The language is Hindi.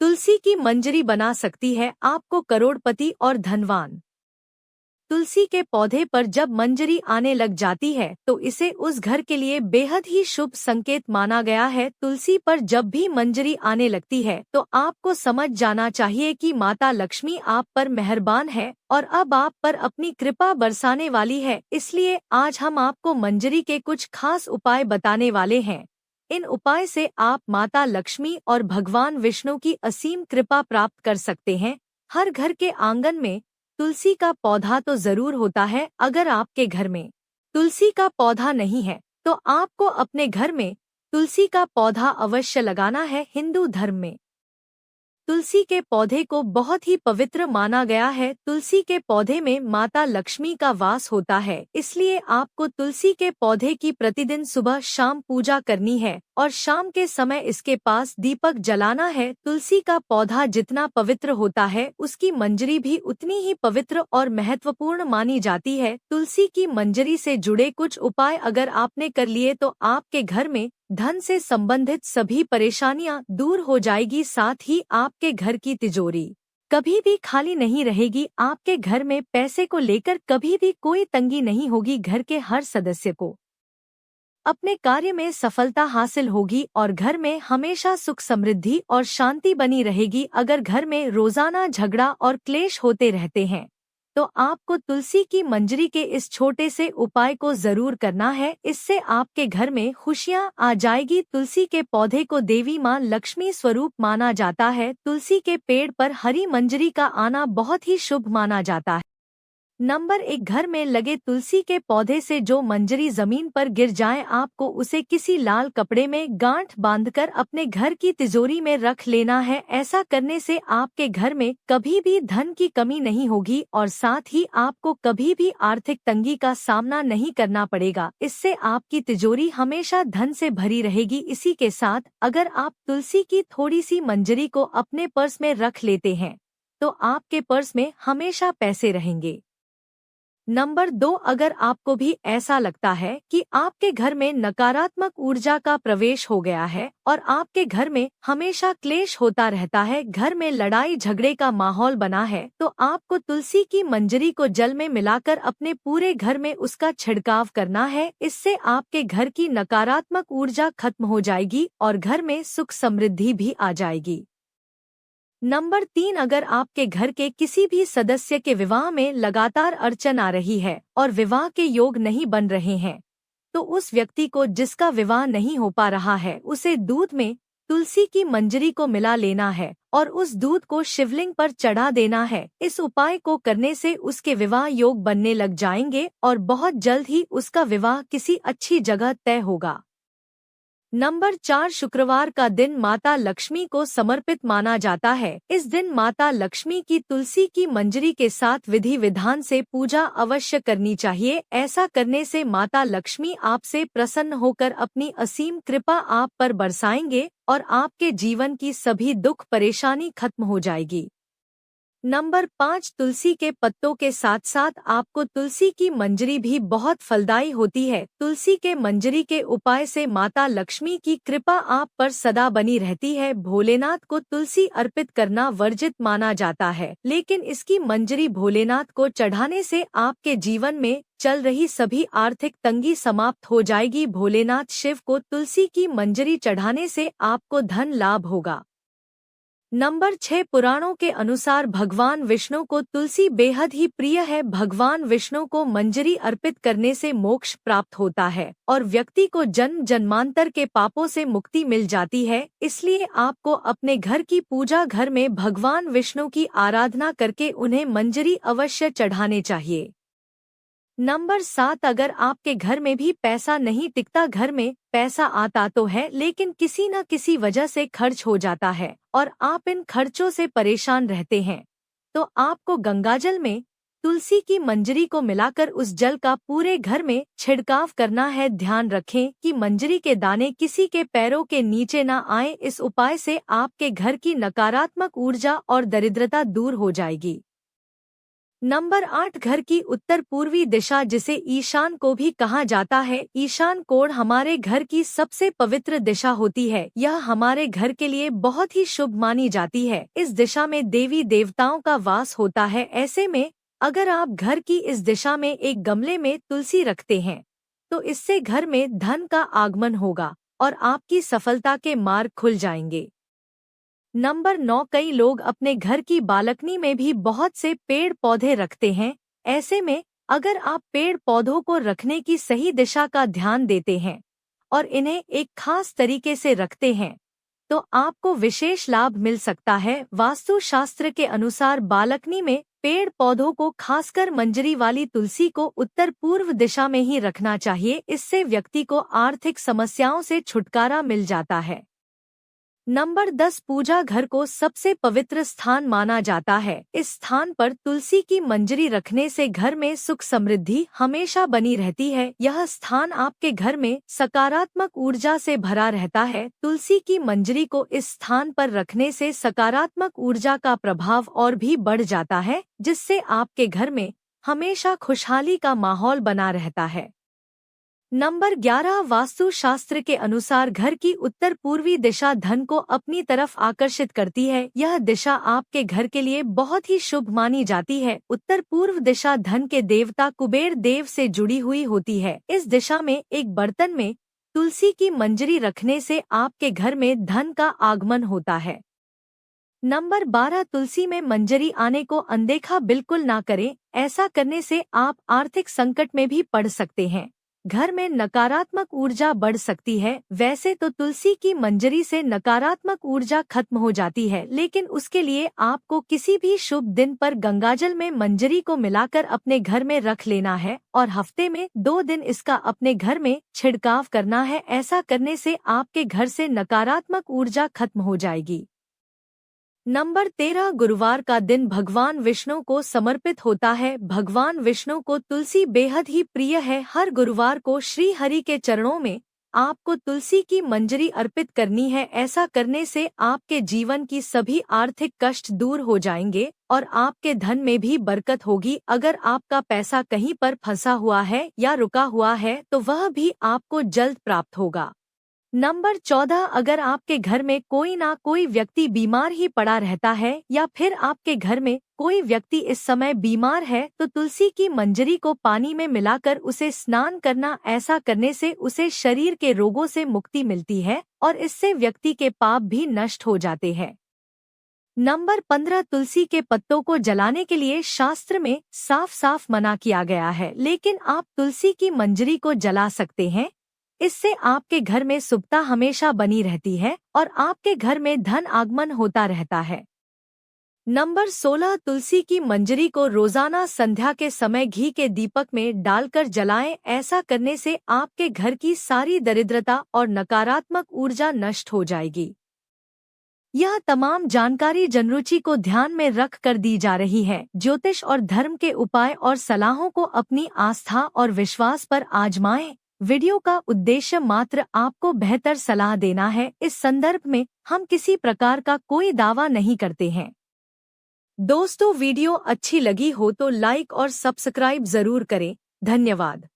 तुलसी की मंजरी बना सकती है आपको करोड़पति और धनवान। तुलसी के पौधे पर जब मंजरी आने लग जाती है तो इसे उस घर के लिए बेहद ही शुभ संकेत माना गया है। तुलसी पर जब भी मंजरी आने लगती है तो आपको समझ जाना चाहिए कि माता लक्ष्मी आप पर मेहरबान है और अब आप पर अपनी कृपा बरसाने वाली है। इसलिए आज हम आपको मंजरी के कुछ खास उपाय बताने वाले हैं। इन उपाय से आप माता लक्ष्मी और भगवान विष्णु की असीम कृपा प्राप्त कर सकते हैं। हर घर के आंगन में तुलसी का पौधा तो जरूर होता है। अगर आपके घर में तुलसी का पौधा नहीं है तो आपको अपने घर में तुलसी का पौधा अवश्य लगाना है। हिंदू धर्म में तुलसी के पौधे को बहुत ही पवित्र माना गया है। तुलसी के पौधे में माता लक्ष्मी का वास होता है, इसलिए आपको तुलसी के पौधे की प्रतिदिन सुबह शाम पूजा करनी है और शाम के समय इसके पास दीपक जलाना है। तुलसी का पौधा जितना पवित्र होता है उसकी मंजरी भी उतनी ही पवित्र और महत्वपूर्ण मानी जाती है। तुलसी की मंजरी से जुड़े कुछ उपाय अगर आपने कर लिए तो आपके घर में धन से संबंधित सभी परेशानियां दूर हो जाएगी। साथ ही आपके घर की तिजोरी कभी भी खाली नहीं रहेगी। आपके घर में पैसे को लेकर कभी भी कोई तंगी नहीं होगी। घर के हर सदस्य को अपने कार्य में सफलता हासिल होगी और घर में हमेशा सुख समृद्धि और शांति बनी रहेगी। अगर घर में रोजाना झगड़ा और क्लेश होते रहते हैं तो आपको तुलसी की मंजरी के इस छोटे से उपाय को जरूर करना है। इससे आपके घर में खुशियां आ जाएगी। तुलसी के पौधे को देवी मां लक्ष्मी स्वरूप माना जाता है। तुलसी के पेड़ पर हरी मंजरी का आना बहुत ही शुभ माना जाता है। नंबर 1, घर में लगे तुलसी के पौधे से जो मंजरी जमीन पर गिर जाए आपको उसे किसी लाल कपड़े में गांठ बांधकर अपने घर की तिजोरी में रख लेना है। ऐसा करने से आपके घर में कभी भी धन की कमी नहीं होगी और साथ ही आपको कभी भी आर्थिक तंगी का सामना नहीं करना पड़ेगा। इससे आपकी तिजोरी हमेशा धन से भरी रहेगी। इसी के साथ अगर आप तुलसी की थोड़ी सी मंजरी को अपने पर्स में रख लेते हैं तो आपके पर्स में हमेशा पैसे रहेंगे। नंबर 2, अगर आपको भी ऐसा लगता है कि आपके घर में नकारात्मक ऊर्जा का प्रवेश हो गया है और आपके घर में हमेशा क्लेश होता रहता है, घर में लड़ाई झगड़े का माहौल बना है, तो आपको तुलसी की मंजरी को जल में मिलाकर अपने पूरे घर में उसका छिड़काव करना है। इससे आपके घर की नकारात्मक ऊर्जा खत्म हो जाएगी और घर में सुख समृद्धि भी आ जाएगी। नंबर 3, अगर आपके घर के किसी भी सदस्य के विवाह में लगातार अड़चन आ रही है और विवाह के योग नहीं बन रहे हैं तो उस व्यक्ति को जिसका विवाह नहीं हो पा रहा है उसे दूध में तुलसी की मंजरी को मिला लेना है और उस दूध को शिवलिंग पर चढ़ा देना है। इस उपाय को करने से उसके विवाह योग बनने लग जाएंगे और बहुत जल्द ही उसका विवाह किसी अच्छी जगह तय होगा। नंबर 4, शुक्रवार का दिन माता लक्ष्मी को समर्पित माना जाता है। इस दिन माता लक्ष्मी की तुलसी की मंजरी के साथ विधि विधान से पूजा अवश्य करनी चाहिए। ऐसा करने से माता लक्ष्मी आपसे प्रसन्न होकर अपनी असीम कृपा आप पर बरसाएंगे और आपके जीवन की सभी दुख परेशानी खत्म हो जाएगी। नंबर 5, तुलसी के पत्तों के साथ साथ आपको तुलसी की मंजरी भी बहुत फलदायी होती है। तुलसी के मंजरी के उपाय से माता लक्ष्मी की कृपा आप पर सदा बनी रहती है। भोलेनाथ को तुलसी अर्पित करना वर्जित माना जाता है, लेकिन इसकी मंजरी भोलेनाथ को चढ़ाने से आपके जीवन में चल रही सभी आर्थिक तंगी समाप्त हो जाएगी। भोलेनाथ शिव को तुलसी की मंजरी चढ़ाने से आपको धन लाभ होगा। नंबर 6, पुराणों के अनुसार भगवान विष्णु को तुलसी बेहद ही प्रिय है। भगवान विष्णु को मंजरी अर्पित करने से मोक्ष प्राप्त होता है और व्यक्ति को जन्म जन्मांतर के पापों से मुक्ति मिल जाती है। इसलिए आपको अपने घर की पूजा घर में भगवान विष्णु की आराधना करके उन्हें मंजरी अवश्य चढ़ाने चाहिए। नंबर 7, अगर आपके घर में भी पैसा नहीं टिकता, घर में पैसा आता तो है लेकिन किसी न किसी वजह से खर्च हो जाता है और आप इन खर्चों से परेशान रहते हैं, तो आपको गंगाजल में तुलसी की मंजरी को मिलाकर उस जल का पूरे घर में छिड़काव करना है। ध्यान रखें कि मंजरी के दाने किसी के पैरों के नीचे न आए। इस उपाय से आपके घर की नकारात्मक ऊर्जा और दरिद्रता दूर हो जाएगी। नंबर 8, घर की उत्तर पूर्वी दिशा, जिसे ईशान को भी कहा जाता है। ईशान कोण हमारे घर की सबसे पवित्र दिशा होती है। यह हमारे घर के लिए बहुत ही शुभ मानी जाती है। इस दिशा में देवी देवताओं का वास होता है। ऐसे में अगर आप घर की इस दिशा में एक गमले में तुलसी रखते हैं तो इससे घर में धन का आगमन होगा और आपकी सफलता के मार्ग खुल जाएंगे। नंबर 9, कई लोग अपने घर की बालकनी में भी बहुत से पेड़ पौधे रखते हैं। ऐसे में अगर आप पेड़ पौधों को रखने की सही दिशा का ध्यान देते हैं और इन्हें एक खास तरीके से रखते हैं तो आपको विशेष लाभ मिल सकता है। वास्तु शास्त्र के अनुसार बालकनी में पेड़ पौधों को, खासकर मंजरी वाली तुलसी को, उत्तर पूर्व दिशा में ही रखना चाहिए। इससे व्यक्ति को आर्थिक समस्याओं से छुटकारा मिल जाता है। नंबर 10, पूजा घर को सबसे पवित्र स्थान माना जाता है। इस स्थान पर तुलसी की मंजरी रखने से घर में सुख समृद्धि हमेशा बनी रहती है। यह स्थान आपके घर में सकारात्मक ऊर्जा से भरा रहता है। तुलसी की मंजरी को इस स्थान पर रखने से सकारात्मक ऊर्जा का प्रभाव और भी बढ़ जाता है, जिससे आपके घर में हमेशा खुशहाली का माहौल बना रहता है। नंबर 11, वास्तु शास्त्र के अनुसार घर की उत्तर पूर्वी दिशा धन को अपनी तरफ आकर्षित करती है। यह दिशा आपके घर के लिए बहुत ही शुभ मानी जाती है। उत्तर पूर्व दिशा धन के देवता कुबेर देव से जुड़ी हुई होती है। इस दिशा में एक बर्तन में तुलसी की मंजरी रखने से आपके घर में धन का आगमन होता है। नंबर 12, तुलसी में मंजरी आने को अनदेखा बिल्कुल ना करें। ऐसा करने से आप आर्थिक संकट में भी पड़ सकते हैं। घर में नकारात्मक ऊर्जा बढ़ सकती है। वैसे तो तुलसी की मंजरी से नकारात्मक ऊर्जा खत्म हो जाती है, लेकिन उसके लिए आपको किसी भी शुभ दिन पर गंगाजल में मंजरी को मिलाकर अपने घर में रख लेना है और हफ्ते में 2 दिन इसका अपने घर में छिड़काव करना है। ऐसा करने से आपके घर से नकारात्मक ऊर्जा खत्म हो जाएगी। नंबर 13, गुरुवार का दिन भगवान विष्णु को समर्पित होता है। भगवान विष्णु को तुलसी बेहद ही प्रिय है। हर गुरुवार को श्री हरि के चरणों में आपको तुलसी की मंजरी अर्पित करनी है। ऐसा करने से आपके जीवन की सभी आर्थिक कष्ट दूर हो जाएंगे और आपके धन में भी बरकत होगी। अगर आपका पैसा कहीं पर फंसा हुआ है या रुका हुआ है तो वह भी आपको जल्द प्राप्त होगा। नंबर 14, अगर आपके घर में कोई ना कोई व्यक्ति बीमार ही पड़ा रहता है या फिर आपके घर में कोई व्यक्ति इस समय बीमार है तो तुलसी की मंजरी को पानी में मिलाकर उसे स्नान करना। ऐसा करने से उसे शरीर के रोगों से मुक्ति मिलती है और इससे व्यक्ति के पाप भी नष्ट हो जाते हैं। नंबर 15, तुलसी के पत्तों को जलाने के लिए शास्त्र में साफ साफ मना किया गया है, लेकिन आप तुलसी की मंजरी को जला सकते हैं। इससे आपके घर में शुभता हमेशा बनी रहती है और आपके घर में धन आगमन होता रहता है। नंबर 16, तुलसी की मंजरी को रोजाना संध्या के समय घी के दीपक में डालकर जलाएं। ऐसा करने से आपके घर की सारी दरिद्रता और नकारात्मक ऊर्जा नष्ट हो जाएगी। यह तमाम जानकारी जनरुचि को ध्यान में रख कर दी जा रही है। ज्योतिष और धर्म के उपाय और सलाहों को अपनी आस्था और विश्वास पर आजमाएं। वीडियो का उद्देश्य मात्र आपको बेहतर सलाह देना है। इस संदर्भ में हम किसी प्रकार का कोई दावा नहीं करते हैं। दोस्तों, वीडियो अच्छी लगी हो तो लाइक और सब्सक्राइब जरूर करें। धन्यवाद।